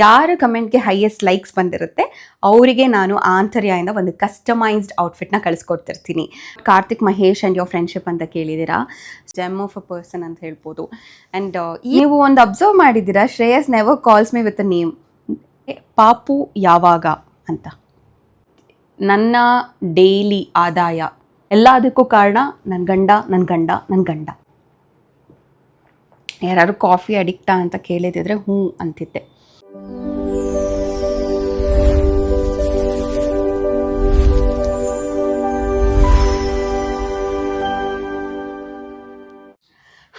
ಯಾರ ಕಮೆಂಟ್ಗೆ highest likes ಬಂದಿರುತ್ತೆ ಅವರಿಗೆ ನಾನು ಆಂತರ್ಯದಿಂದ ಒಂದು ಕಸ್ಟಮೈಸ್ಡ್ ಔಟ್ಫಿಟ್ನ ಕಳಿಸ್ಕೊಡ್ತಿರ್ತೀನಿ. Karthik Mahesh and your friendship ಅಂತ ಕೇಳಿದ್ದೀರಾ, ಜೆಮ್ ಆಫ್ ಅ ಪರ್ಸನ್ ಅಂತ ಹೇಳ್ಬೋದು. ಆ್ಯಂಡ್ ನೀವು ಒಂದು ಅಬ್ಸರ್ವ್ ಮಾಡಿದ್ದೀರಾ, Shreyas never calls me with a name, ಪಾಪು ಯಾವಾಗ ಅಂತ. ನನ್ನ ಡೈಲಿ ಆದಾಯ ಎಲ್ಲದಕ್ಕೂ ಕಾರಣ ನನ್ನ ಗಂಡ ನನ್ನ ಗಂಡ ನನ್ನ ಗಂಡ. ಯಾರು ಕಾಫಿ ಅಡಿಕ್ಟಾ ಅಂತ ಕೇಳಿದಿದ್ರೆ ಹ್ಞೂ ಅಂತಿದ್ದೆ.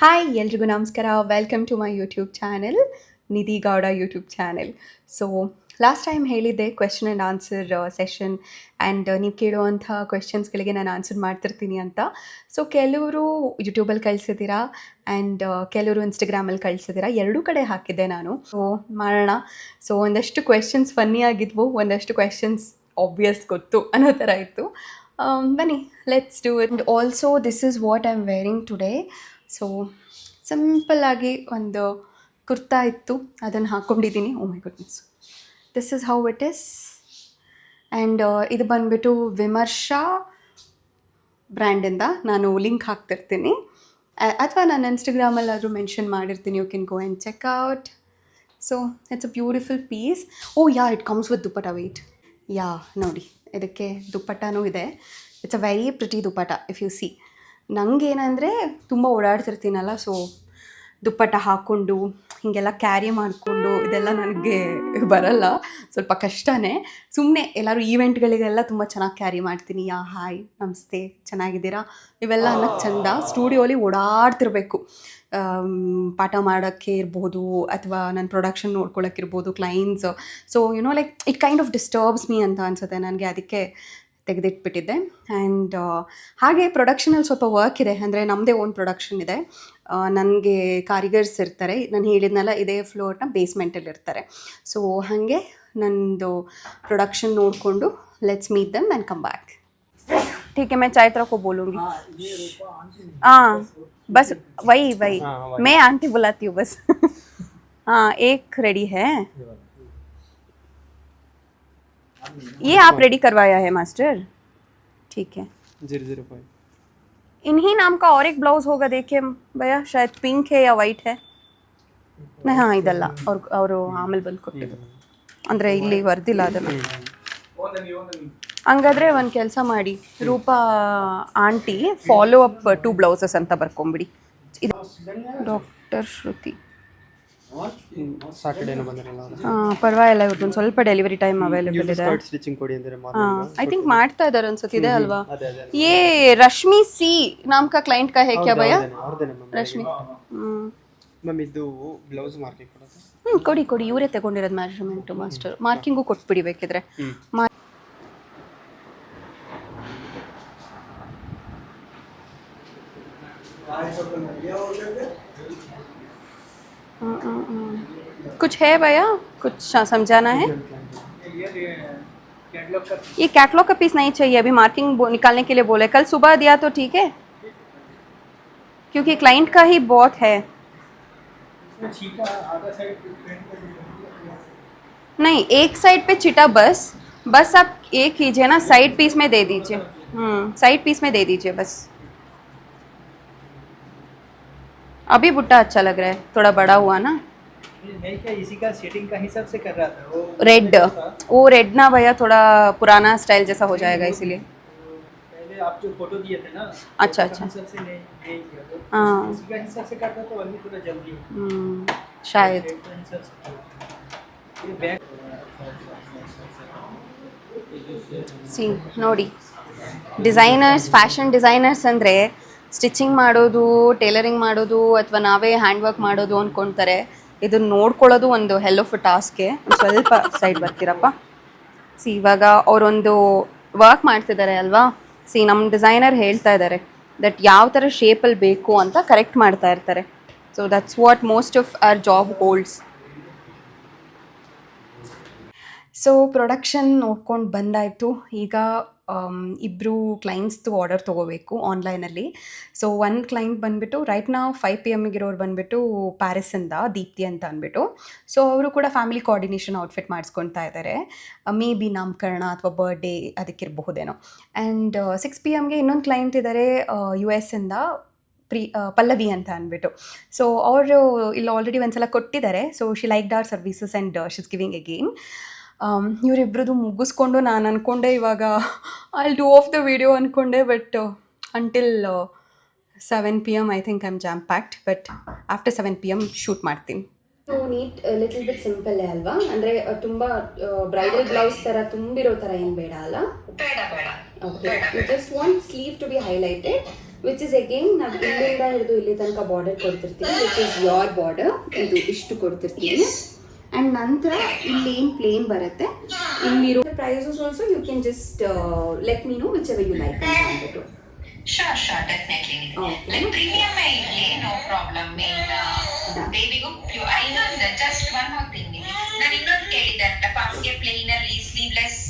ಹಾಯ್, ಎಲ್ರಿಗೂ ನಮಸ್ಕಾರ. Welcome to my YouTube channel, Nidhi Gowda YouTube channel. So last time ಹೇಳಿದ್ದೆ question and answer session, and ನೀವು ಕೇಳುವಂಥ ಕ್ವೆಶನ್ಸ್ಗಳಿಗೆ ನಾನು ಆನ್ಸರ್ ಮಾಡ್ತಿರ್ತೀನಿ ಅಂತ. ಸೊ ಕೆಲವರು ಯೂಟ್ಯೂಬಲ್ಲಿ ಕಳಿಸಿದ್ದೀರಾ ಆ್ಯಂಡ್ ಕೆಲವರು ಇನ್ಸ್ಟಾಗ್ರಾಮಲ್ಲಿ ಕಳಿಸಿದ್ದೀರಾ, ಎರಡೂ ಕಡೆ ಹಾಕಿದ್ದೆ ನಾನು. ಸೊ ಮಾಡೋಣ. ಸೊ ಒಂದಷ್ಟು ಕ್ವೆಶನ್ಸ್ ಫನ್ನಿ ಆಗಿದ್ವು, ಒಂದಷ್ಟು ಕ್ವೆಶನ್ಸ್ ಆಬ್ವಿಯಸ್ ಗೊತ್ತು ಅನ್ನೋ ಥರ ಇತ್ತು. ಬನ್ನಿ, let's do it. And also this is what I am wearing today. So ಸಿಂಪಲ್ಲಾಗಿ ಒಂದು ಕುರ್ತಾ ಇತ್ತು, ಅದನ್ನು ಹಾಕ್ಕೊಂಡಿದ್ದೀನಿ. Oh my goodness, this is how it is. And ಇದು ಬಂದುಬಿಟ್ಟು ವಿಮರ್ಶಾ ಬ್ರ್ಯಾಂಡಿಂದ. ನಾನು ಲಿಂಕ್ ಹಾಕ್ತಿರ್ತೀನಿ, ಅಥವಾ ನಾನು ಇನ್ಸ್ಟಾಗ್ರಾಮಲ್ಲಾದರೂ ಮೆನ್ಷನ್ ಮಾಡಿರ್ತೀನಿ. You can go and check out. So it's a beautiful piece. Oh yeah, it comes with dupatta. Wait, yeah ನೋಡಿ, ಇದಕ್ಕೆ ದುಪ್ಪಟ್ಟನೂ ಇದೆ. It's a very pretty dupatta if you see. ನನಗೇನಂದರೆ ತುಂಬ ಓಡಾಡ್ತಿರ್ತೀನಲ್ಲ, ಸೊ ದುಪ್ಪಟ್ಟ ಹಾಕ್ಕೊಂಡು ಹೀಗೆಲ್ಲ ಕ್ಯಾರಿ ಮಾಡಿಕೊಂಡು ಇದೆಲ್ಲ ನನಗೆ ಬರಲ್ಲ, ಸ್ವಲ್ಪ ಕಷ್ಟನೇ. ಸುಮ್ಮನೆ ಎಲ್ಲರೂ ಈವೆಂಟ್ಗಳಿಗೆಲ್ಲ ತುಂಬ ಚೆನ್ನಾಗಿ ಕ್ಯಾರಿ ಮಾಡ್ತೀನಿ. ಯಾ, ಹಾಯ್, ನಮಸ್ತೆ, ಚೆನ್ನಾಗಿದ್ದೀರಾ, ಇವೆಲ್ಲ ಅನ್ನೋಕ್ಕೆ ಚಂದ. ಸ್ಟುಡಿಯೋಲಿ ಓಡಾಡ್ತಿರ್ಬೇಕು, ಪಾಠ ಮಾಡೋಕ್ಕೆ ಇರ್ಬೋದು, ಅಥವಾ ನನ್ನ ಪ್ರೊಡಕ್ಷನ್ ನೋಡ್ಕೊಳ್ಳೋಕ್ಕಿರ್ಬೋದು, clients. So you know like it kind of disturbs me ಅಂತ ಅನಿಸುತ್ತೆ ನನಗೆ, ಅದಕ್ಕೆ ತೆಗೆದಿಟ್ಬಿಟ್ಟಿದ್ದೆ. ಆ್ಯಂಡ್ ಹಾಗೆ ಪ್ರೊಡಕ್ಷನಲ್ಲಿ ಸ್ವಲ್ಪ ವರ್ಕ್ ಇದೆ, ಅಂದರೆ ನಮ್ಮದೇ ಓನ್ ಪ್ರೊಡಕ್ಷನ್ ಇದೆ. ನನಗೆ ಕಾರಿಗರ್ಸ್ ಇರ್ತಾರೆ, ನಾನು ಹೇಳಿದ್ನಲ್ಲ, ಇದೇ ಫ್ಲೋರ್ನ ಬೇಸ್ಮೆಂಟಲ್ಲಿ ಇರ್ತಾರೆ. ಸೊ ಹಾಗೆ ನನ್ನದು ಪ್ರೊಡಕ್ಷನ್ ನೋಡಿಕೊಂಡು let's meet them and come back. ठीक है, मैं चाय तरह को बोलूँगी. हाँ बस वही मैं आंटी बुलाती हूँ बस. हाँ, एक रेडी है, ये आप रेडी करवाया है मास्टर. ठीक है, 005 इन्हीं नाम का और एक ब्लाउज होगा, देखिए भैया, शायद पिंक है या वाइट है. नहीं, हाँ ಇದಲ್ಲ, ಅವರು ಆಮೇಲೆ ಬಂದು ಕೊಟ್ಟಿದ್ದು, ಅಂದರೆ ಇಲ್ಲಿ ವರ್ದಿಲ್ಲ ಅದನ್ನು. ಹಂಗಾದ್ರೆ ಒಂದು ಕೆಲಸ ಮಾಡಿ, Rupa aunty follow up 2 blouses ಅಂತ ಬರ್ಕೊಂಬಿಡಿ. ಇದು ಡಾಕ್ಟರ್ ಶ್ರುತಿ. ಪರವಾಗಿಲ್ಲ, ಇವತ್ತೊಂದು ಸ್ವಲ್ಪ ಡೆಲಿವರಿ ಟೈಮ್ ಅವೈಲೇಬಲ್ ಇದೆ. ಹಾಂ, ಐ ಥಿಂಕ್ ಮಾಡ್ತಾ ಇದ್ದಾರೆ ಅನ್ಸುತ್ತಿದೆ ಅಲ್ವಾ. ಏ ರಶ್ಮಿ ಸಿ ನಾಮ್ ಕಾ ಕ್ಲೈಂಟ್ ಕಾ ಹೇ ಕ್ಯಾ ಭಯ್ಯ? ರಶ್ಮಿ. ಮ್ಯಾಮ್ ಇದು ಬ್ಲೌಸ್ ಮಾರ್ಕಿಂಗ್ ಕೊಡಿ, ಇವರೇ ತಗೊಂಡಿರೋದು ಮೆಜರ್ಮೆಂಟ್. ಮಾಸ್ಟರ್ ಮಾರ್ಕಿಂಗು ಕೊಟ್ಬಿಡಿ ಬೇಕಿದ್ರೆ. कुछ है भैया, कुछ समझाना है? ये कैटलॉग का पीस नहीं चाहिए, अभी मार्किंग निकालने के लिए बोले. कल सुबह दिया तो ठीक है, क्योंकि क्लाइंट का ही बहुत है. नहीं, एक साइड पे चिटा, बस आप एक कीजिए ना, साइड पीस में दे दीजिए. साइड पीस में दे दीजिए बस. अभी बुट्टा अच्छा लग रहा है, थोड़ा बड़ा हुआ ना. नहीं क्या, इसी का सेटिंग का हिसाब से कर रहा था वो रेड. वो रेड ना भैया, थोड़ा पुराना स्टाइल जैसा हो जाएगा, इसीलिए. पहले आप जो फोटो दिए थे ना, अच्छा हिसाब से नहीं किया तो हाँ, इसी का हिसाब से करता तो अभी थोड़ा जल्दी शायद. ये बैक ಸಿ ನೋಡಿ, ಡಿಸೈನರ್ಸ್, ಫ್ಯಾಷನ್ ಡಿಸೈನರ್ಸ್ ಅಂದರೆ ಸ್ಟಿಚಿಂಗ್ ಮಾಡೋದು, ಟೇಲರಿಂಗ್ ಮಾಡೋದು, ಅಥವಾ ನಾವೇ ಹ್ಯಾಂಡ್ ವರ್ಕ್ ಮಾಡೋದು ಅಂದ್ಕೊಳ್ತಾರೆ. ಇದನ್ನು ನೋಡ್ಕೊಳ್ಳೋದು ಒಂದು ಹೆಲ್ ಆಫ್ ಅ ಟಾಸ್ಕೆ. ಸ್ವಲ್ಪ ಸೈಡ್ ಬರ್ತೀರಪ್ಪ. ಸಿ ಇವಾಗ ಅವರೊಂದು ವರ್ಕ್ ಮಾಡ್ತಿದ್ದಾರೆ ಅಲ್ವಾ. ಸಿ ನಮ್ಮ ಡಿಸೈನರ್ ಹೇಳ್ತಾ ಇದ್ದಾರೆ ದಟ್ ಯಾವ ಥರ ಶೇಪಲ್ಲಿ ಬೇಕು ಅಂತ ಕರೆಕ್ಟ್ ಮಾಡ್ತಾ ಇರ್ತಾರೆ. So that's what most of our job holds. So production ನೋಡ್ಕೊಂಡು ಬಂದಾಯಿತು. ಈಗ ಇಬ್ಬರು ಕ್ಲೈಂಟ್ಸ್ದು ಆರ್ಡರ್ ತೊಗೋಬೇಕು ಆನ್ಲೈನಲ್ಲಿ. ಸೊ ಒಂದು ಕ್ಲೈಂಟ್ ಬಂದುಬಿಟ್ಟು ರೈಟ್ ನಾವು 5 PM ಇರೋರು ಬಂದುಬಿಟ್ಟು ಪ್ಯಾರಿಸಿಂದ ದೀಪ್ತಿ ಅಂತ ಅಂದ್ಬಿಟ್ಟು. ಸೊ ಅವರು ಕೂಡ ಫ್ಯಾಮಿಲಿ ಕೋಆರ್ಡಿನೇಷನ್ ಔಟ್ಫಿಟ್ ಮಾಡಿಸ್ಕೊಳ್ತಾ ಇದ್ದಾರೆ. ಮೇ ಬಿ ನಾಮಕರಣ ಅಥವಾ ಬರ್ಡೇ ಅದಕ್ಕಿರಬಹುದೇನೋ. ಆ್ಯಂಡ್ 6 PMಗೆ ಇನ್ನೊಂದು ಕ್ಲೈಂಟ್ ಇದ್ದಾರೆ US ಇಂದ ಪಲ್ಲವಿ ಅಂತ ಅಂದ್ಬಿಟ್ಟು. ಸೊ ಅವರು ಇಲ್ಲಿ ಆಲ್ರೆಡಿ ಒಂದ್ಸಲ ಕೊಟ್ಟಿದ್ದಾರೆ. So she like our services and she's giving again. ಇವರಿಬ್ರದ್ದು ಮುಗಿಸ್ಕೊಂಡು ನಾನು ಅಂದ್ಕೊಂಡೆ ಇವಾಗ I do of the video ಅಂದ್ಕೊಂಡೆ, but until 7 PM I think I am jam packed, but after 7 PM shoot ಮಾಡ್ತೀನಿ. So neat little bit simple ಅಲ್ವಾ? ಅಂದರೆ ತುಂಬ ಬ್ರೈಡಲ್ ಬ್ಲೌಸ್ ಥರ ತುಂಬಿರೋ ಥರ ಏನು ಬೇಡ ಅಲ್ಲ? Okay, you just want sleeve to be highlighted, which is again ನಾವು ಇಲ್ಲಿಂದ ಹಿಡಿದು ಇಲ್ಲಿ ತನಕ ಬಾರ್ಡರ್ ಕೊಡ್ತಿರ್ತೀವಿ, ವಿಚ್ ಇಸ್ ಯೋರ್ ಬಾರ್ಡರ್. ಇದು ಇಷ್ಟು ಕೊಡ್ತಿರ್ತೀವಿ. ಆ್ಯಂಡ್ ನಂತರ ಇಲ್ಲಿ ಏನು ಪ್ಲೇನ್ ಬರುತ್ತೆ, ಇಲ್ಲಿರೋ prices also you can just let me know whichever you like ಅಂತ ಅಂದ್ಬಿಟ್ಟು. Sure, definitely. Okay. Like premium may no problem. Baby go. I know that just one more thing. ನಾನು ಇನ್ನೊಂದು ಕೇಳಿದೆ ಪಾಪ್ಗೆ ಪ್ಲೇನ್ ಅಲ್ಲಿ sleeveless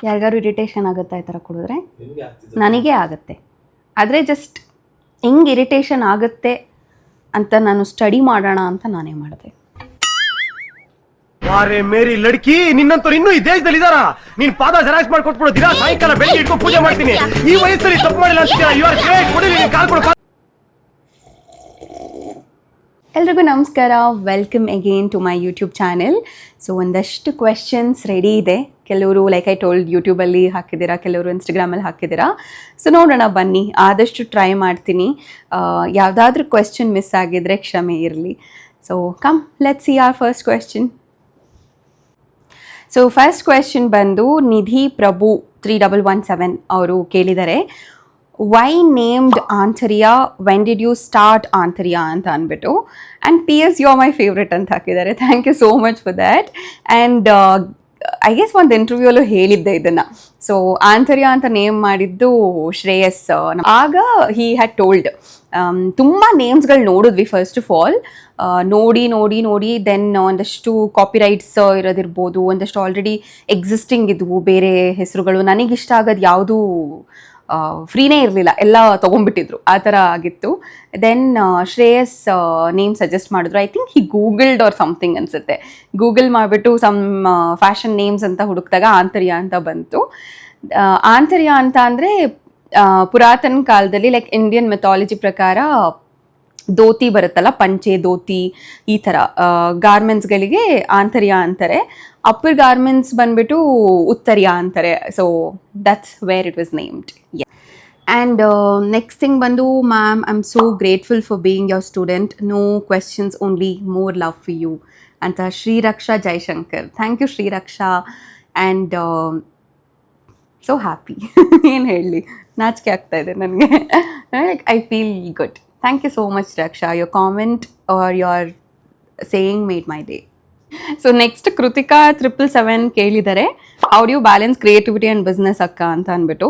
ಯಾರಿಗಾರು irritation ಆಗುತ್ತಾ ಈ ಥರ ಕುಡಿದ್ರೆ? ನನಗೇ ಆಗುತ್ತೆ. ಆದರೆ ಜಸ್ಟ್ ಹೆಂಗೆ ಇರಿಟೇಷನ್ ಆಗುತ್ತೆ ಅಂತ ನಾನು ಸ್ಟಡಿ ಮಾಡೋಣ ಅಂತ ನಾನೇ ಮಾಡಿದೆ. ವಾರೇ ಮೇರಿ ಲಡ್ಕಿ, ನಿನ್ನಂತವ್ರು ಇನ್ನೂ ಈ ದೇಶದಲ್ಲಿ ಇದಾರ? ನೀನ್ ಪಾದ ಜೆರಾಕ್ಸ್ ಮಾಡಿ ಕೊಟ್ಬಿಡು, ದಿನ ಸಾಯಂಕಾಲ ಬೆಳಿಗ್ಗೆ ಇಟ್ಕೊಂಡು ಪೂಜೆ ಮಾಡ್ತೀನಿ. ಈ ವಯಸ್ಸಲ್ಲಿ ತಪ್ಪು ಮಾಡಿಲ್ಲ ಅಂತೀರಾ? You are great. ಕೊಡಿ ನೀನು ಕಾಲ್ ಕೊಡು. ಎಲ್ರಿಗೂ ನಮಸ್ಕಾರ, welcome again to my YouTube channel. So ಒಂದಷ್ಟು ಕ್ವೆಶನ್ಸ್ ರೆಡಿ ಇದೆ. ಕೆಲವರು ಲೈಕ್ ಐ ಟೋಲ್ಡ್ ಯೂಟ್ಯೂಬಲ್ಲಿ ಹಾಕಿದ್ದೀರಾ, ಕೆಲವರು ಇನ್ಸ್ಟಾಗ್ರಾಮಲ್ಲಿ ಹಾಕಿದ್ದೀರಾ. ಸೊ ನೋಡೋಣ ಬನ್ನಿ, ಆದಷ್ಟು ಟ್ರೈ ಮಾಡ್ತೀನಿ. ಯಾವುದಾದ್ರೂ ಕ್ವೆಶ್ಚನ್ ಮಿಸ್ ಆಗಿದ್ರೆ ಕ್ಷಮೆ ಇರಲಿ. So come let's see our first question. So first question ಬಂದು ನಿಧಿ ಪ್ರಭು 3117 ಅವರು ಕೇಳಿದ್ದಾರೆ, why named Antariya, when did you start Antariya ಅಂತ ಅಂದ್ಬಿಟ್ಟು. And PS you are my favourite ಅಂತ ಹಾಕಿದ್ದಾರೆ. Thank you so much for that. And I guess ಒಂದು ಇಂಟರ್ವ್ಯೂಲ್ಲೂ ಹೇಳಿದ್ದೆ ಇದನ್ನು. ಸೊ ಆಂಥರಿಯಾ ಅಂತ ನೇಮ್ ಮಾಡಿದ್ದು ಶ್ರೇಯಸ್. ಆಗ ಹಿ ಹ್ಯಾಡ್ ಟೋಲ್ಡ್ ತುಂಬ ನೇಮ್ಸ್ಗಳು ನೋಡಿದ್ವಿ ಫಸ್ಟ್ ಆಫ್ ಆಲ್. ನೋಡಿ ದೆನ್ ಒಂದಷ್ಟು ಕಾಪಿರೈಟ್ಸ್ ಇರೋದಿರ್ಬೋದು, ಒಂದಷ್ಟು ಆಲ್ರೆಡಿ ಎಕ್ಸಿಸ್ಟಿಂಗ್ ಇದ್ವು ಬೇರೆ ಹೆಸರುಗಳು. ನನಗಿಷ್ಟ ಆಗೋದು ಯಾವುದೂ ಫ್ರೀನೇ ಇರಲಿಲ್ಲ, ಎಲ್ಲ ತೊಗೊಂಡ್ಬಿಟ್ಟಿದ್ರು, ಆ ಥರ ಆಗಿತ್ತು. ದೆನ್ ಶ್ರೇಯಸ್ ನೇಮ್ ಸಜೆಸ್ಟ್ ಮಾಡಿದ್ರು. I think he googled or something ಅನಿಸುತ್ತೆ. ಗೂಗಲ್ ಮಾಡಿಬಿಟ್ಟು ಸಮ್ ಫ್ಯಾಷನ್ ನೇಮ್ಸ್ ಅಂತ ಹುಡುಕಿದಾಗ ಆಂಥರಿಯಾ ಅಂತ ಬಂತು. ಆಂಥರಿಯಾ ಅಂತ ಅಂದರೆ ಪುರಾತನ ಕಾಲದಲ್ಲಿ ಲೈಕ್ ಇಂಡಿಯನ್ ಮೆಥಾಲಜಿ ಪ್ರಕಾರ ಧೋತಿ ಬರುತ್ತಲ್ಲ, ಪಂಚೆ ಧೋತಿ ಈ ಥರ ಗಾರ್ಮೆಂಟ್ಸ್ಗಳಿಗೆ ಆಂಥರಿಯಾ ಅಂತಾರೆ. ಅಪ್ಪರ್ ಗಾರ್ಮೆಂಟ್ಸ್ ಬಂದ್ಬಿಟ್ಟು ಉತ್ತರಿಯಾ ಅಂತಾರೆ. So that's where it was named. And next thing ಬಂದು, ma'am I am so grateful for being your student, no questions only more love for you ಅಂತ Shriraksha Jaishankar. Thank you Shriraksha. And so happy. ಏನು ಹೇಳಲಿ, ನಾಚಿಕೆ ಆಗ್ತಾ ಇದೆ ನನಗೆ. Like I feel good. Thank you so much, Raksha. Your comment or your saying made my day. So next, Krutika 777 ಕೇಳಿದ್ದಾರೆ, how do you balance creativity and business ಅಕ್ಕ ಅಂತ ಅಂದ್ಬಿಟ್ಟು.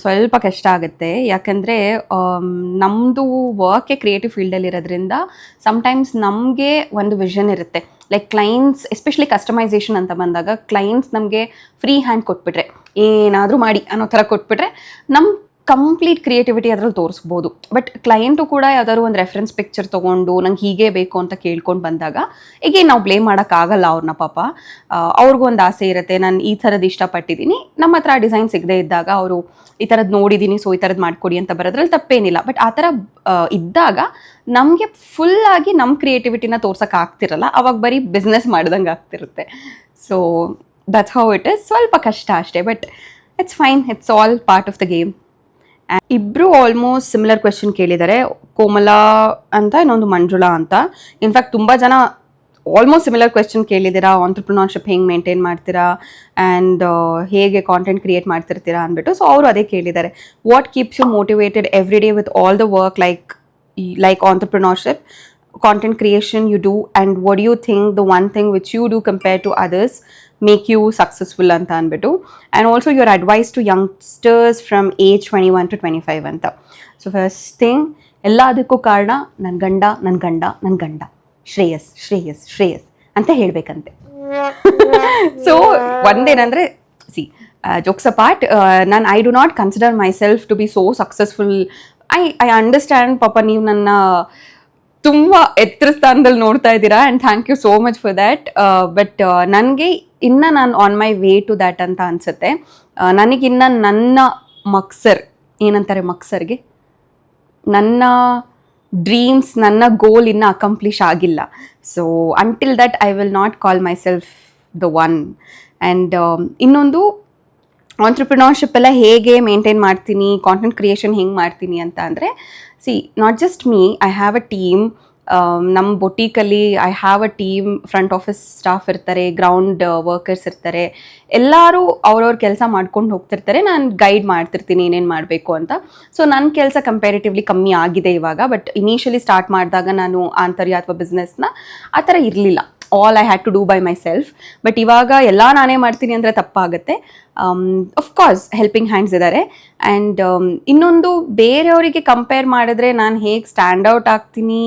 ಸ್ವಲ್ಪ ಕಷ್ಟ ಆಗುತ್ತೆ, ಯಾಕಂದರೆ ನಮ್ಮದು ವರ್ಕೆ ಕ್ರಿಯೇಟಿವ್ ಫೀಲ್ಡಲ್ಲಿ ಇರೋದ್ರಿಂದ ಸಮ್ಟೈಮ್ಸ್ ನಮಗೆ ಒಂದು ವಿಷನ್ ಇರುತ್ತೆ. ಲೈಕ್ ಕ್ಲೈಂಟ್ಸ್, ಎಸ್ಪೆಷಲಿ ಕಸ್ಟಮೈಸೇಷನ್ ಅಂತ ಬಂದಾಗ ಕ್ಲೈಂಟ್ಸ್ ನಮಗೆ ಫ್ರೀ ಹ್ಯಾಂಡ್ ಕೊಟ್ಬಿಟ್ರೆ, ಏನಾದರೂ ಮಾಡಿ ಅನ್ನೋ ಥರ ಕೊಟ್ಬಿಟ್ರೆ ನಮ್ಮ ಕಂಪ್ಲೀಟ್ ಕ್ರಿಯೇಟಿವಿಟಿ ಅದ್ರಲ್ಲಿ ತೋರಿಸ್ಬೋದು. ಬಟ್ ಕ್ಲೈಂಟು ಕೂಡ ಯಾವ್ದಾದ್ರು ಒಂದು ರೆಫರೆನ್ಸ್ ಪಿಕ್ಚರ್ ತೊಗೊಂಡು ನಂಗೆ ಹೀಗೆ ಬೇಕು ಅಂತ ಕೇಳ್ಕೊಂಡು ಬಂದಾಗ ಹೀಗೆ ನಾವು ಬ್ಲೇಮ್ ಮಾಡೋಕ್ಕಾಗಲ್ಲ ಅವ್ರನ್ನ. ಪಾಪ ಅವ್ರಿಗೂ ಒಂದು ಆಸೆ ಇರುತ್ತೆ, ನಾನು ಈ ಥರದ್ದು ಇಷ್ಟಪಟ್ಟಿದ್ದೀನಿ, ನಮ್ಮ ಹತ್ರ ಡಿಸೈನ್ ಸಿಗದೆ ಇದ್ದಾಗ ಅವರು ಈ ಥರದ್ದು ನೋಡಿದ್ದೀನಿ ಸೊ ಈ ಥರದ್ದು ಮಾಡಿಕೊಡಿ ಅಂತ ಬರೋದ್ರಲ್ಲಿ ತಪ್ಪೇನಿಲ್ಲ. ಬಟ್ ಆ ಥರ ಇದ್ದಾಗ ನಮಗೆ ಫುಲ್ಲಾಗಿ ನಮ್ಮ ಕ್ರಿಯೇಟಿವಿಟಿನ ತೋರ್ಸೋಕೆ ಆಗ್ತಿರಲ್ಲ, ಅವಾಗ ಬರೀ ಬಿಸ್ನೆಸ್ ಮಾಡ್ದಂಗೆ ಆಗ್ತಿರುತ್ತೆ. So that's how it is. ಸ್ವಲ್ಪ ಕಷ್ಟ ಅಷ್ಟೇ, but it's fine, it's all part of the game. ಇಬ್ಬರು ಆಲ್ಮೋಸ್ಟ್ ಸಿಮಿಲರ್ ಕ್ವೆಶನ್ ಕೇಳಿದ್ದಾರೆ, ಕೋಮಲಾ ಅಂತ ಇನ್ನೊಂದು ಮಂಜುಳಾ ಅಂತ. ಇನ್ಫ್ಯಾಕ್ಟ್ ತುಂಬ ಜನ ಆಲ್ಮೋಸ್ಟ್ ಸಿಮಿಲರ್ ಕ್ವೆಶನ್ ಕೇಳಿದ್ದೀರಾ, ಆಂಟ್ರಪ್ರಿನರ್ಶಿಪ್ ಹೆಂಗೆ ಮೇಂಟೈನ್ ಮಾಡ್ತೀರಾ ಆ್ಯಂಡ್ ಹೇಗೆ ಕಾಂಟೆಂಟ್ ಕ್ರಿಯೇಟ್ ಮಾಡ್ತಿರ್ತೀರಾ ಅಂದ್ಬಿಟ್ಟು. ಸೊ ಅವರು ಅದೇ ಕೇಳಿದ್ದಾರೆ, what keeps you motivated every day with all the work like entrepreneurship, content creation you do, and what do you think the one thing which you do compared to others make you successful anta anbitu, and also your advice to youngsters from age 21 to 25 anta. So first thing, ಎಲ್ಲದಕ್ಕೂ ಕಾರಣ ನನ್ನ ಗಂಡ. ಶ್ರೇಯಸ್ ಶ್ರೇಯಸ್ ಶ್ರೇಯಸ್ ಅಂತ ಹೇಳಬೇಕಂತೆ. So ಒಂದೇನಂದರೆ jokes apart, ನಾನು I do not consider myself to be so successful. I understand ಪಾಪ ನೀವು ನನ್ನ ತುಂಬ ಎತ್ತರ ಸ್ಥಾನದಲ್ಲಿ ನೋಡ್ತಾ ಇದ್ದೀರಾ and thank you so much for that. But ನನಗೆ ಇನ್ನು ನಾನು on my way to that ಅಂತ ಅನಿಸುತ್ತೆ. ನನಗಿನ್ನ ನನ್ನ ಮಕ್ಸರ್ ಏನಂತಾರೆ, ಮಕ್ಸರ್ಗೆ ನನ್ನ ಡ್ರೀಮ್ಸ್, ನನ್ನ ಗೋಲ್ ಇನ್ನೂ ಅಕಂಪ್ಲಿಷ್ ಆಗಿಲ್ಲ. So until that I will not call my self the one. And ಇನ್ನೊಂದು ಆಂಟ್ರಪ್ರಿನರ್ಶಿಪ್ ಎಲ್ಲ ಹೇಗೆ ಮೇಂಟೈನ್ ಮಾಡ್ತೀನಿ, ಕಾಂಟೆಂಟ್ ಕ್ರಿಯೇಷನ್ ಹೆಂಗೆ ಮಾಡ್ತೀನಿ ಅಂತ ಅಂದರೆ, not just me, I have a team. ನಮ್ಮ ಬೊಟೀಕಲ್ಲಿ I have a team. Front office staff ಇರ್ತಾರೆ, ಗ್ರೌಂಡ್ ವರ್ಕರ್ಸ್ ಇರ್ತಾರೆ, ಎಲ್ಲರೂ ಅವ್ರವ್ರ ಕೆಲಸ ಮಾಡ್ಕೊಂಡು ಹೋಗ್ತಿರ್ತಾರೆ. ನಾನು ಗೈಡ್ ಮಾಡ್ತಿರ್ತೀನಿ ಏನೇನು ಮಾಡಬೇಕು ಅಂತ. ಸೊ ನನ್ನ ಕೆಲಸ ಕಂಪ್ಯಾರಿಟಿವ್ಲಿ ಕಮ್ಮಿ ಆಗಿದೆ ಇವಾಗ. ಬಟ್ ಇನಿಷಿಯಲಿ ಸ್ಟಾರ್ಟ್ ಮಾಡಿದಾಗ ನಾನು ಆಂತರ್ಯ ಅಥವಾ ಬಿಸ್ನೆಸ್ನ ಆ ಥರ ಇರಲಿಲ್ಲ. All I had to do by myself. But ಇವಾಗ ಎಲ್ಲ ನಾನೇ ಮಾಡ್ತೀನಿ ಅಂದರೆ ತಪ್ಪಾಗುತ್ತೆ. ಅಫ್ಕೋರ್ಸ್ ಹೆಲ್ಪಿಂಗ್ ಹ್ಯಾಂಡ್ಸ್ ಇದ್ದಾರೆ. ಆ್ಯಂಡ್ ಇನ್ನೊಂದು, ಬೇರೆಯವರಿಗೆ ಕಂಪೇರ್ ಮಾಡಿದ್ರೆ ನಾನು ಹೇಗೆ ಸ್ಟ್ಯಾಂಡ್ ಔಟ್ ಆಗ್ತೀನಿ